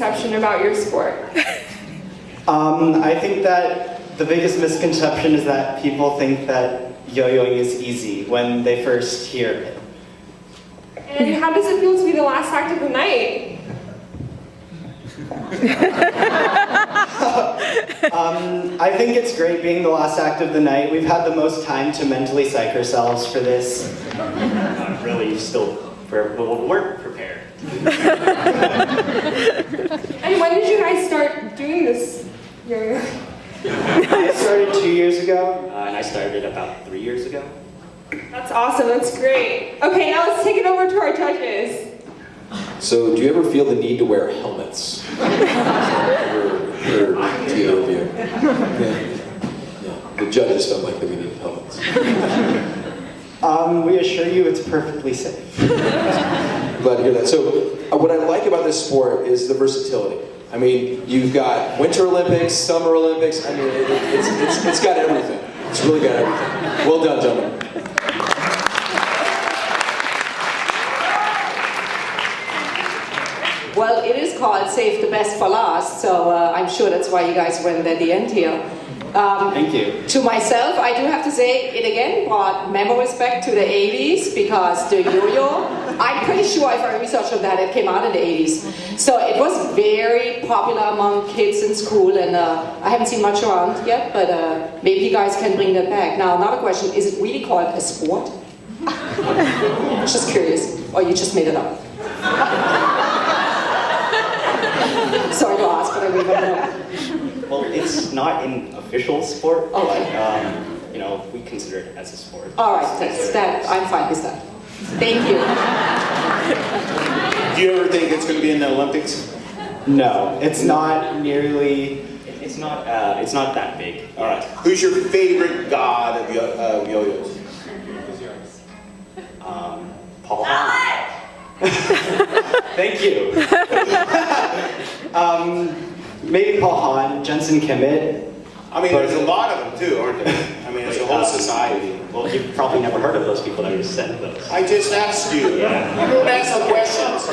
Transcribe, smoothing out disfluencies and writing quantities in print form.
misconception about your sport? I think that the biggest misconception is that people think that yo-yoing is easy when they first hear it. And how does it feel to be the last act of the night? I think it's great being the last act of the night. We've had the most time to mentally psych ourselves for this. Really, we're prepared. And when did you guys start doing this yo-yo? I started 2 years ago. And I started about 3 years ago. That's awesome, that's great. Okay, now let's take it over to our judges. So, do you ever feel the need to wear helmets? or to your view? Yeah. The judges felt like we needed helmets. We assure you it's perfectly safe. Glad to hear that. So, what I like about this sport is the versatility. I mean, you've got Winter Olympics, Summer Olympics. I mean, it's got everything. It's really got everything. Well done, gentlemen. Well, it is called Save the Best for Last, so I'm sure that's why you guys went at the end here. Thank you. To myself, I do have to say, it again brought memories back to the 80s, because the yo-yo, I'm pretty sure if I researched on that, it came out in the 80s. So it was very popular among kids in school, and I haven't seen much around yet, but maybe you guys can bring that back. Now, another question, is it really called a sport? Just curious, or you just made it up? Sorry to ask, but I really want to know. Well, it's not an official sport. Oh, right. You know, we consider it as a sport. All right, that I'm fine with that. Thank you. Do you ever think it's going to be in the Olympics? No, it's not nearly... It's not that big. All right. Who's your favorite god of yo-yos? Paul Hahn. Thank you. Maybe Paul Hahn, Jensen Kimmett. I mean, there's a lot of them too, aren't there? I mean, it's a whole society. Well, you've probably never heard of those people that just said those. I just asked you. Yeah. You don't ask the questions.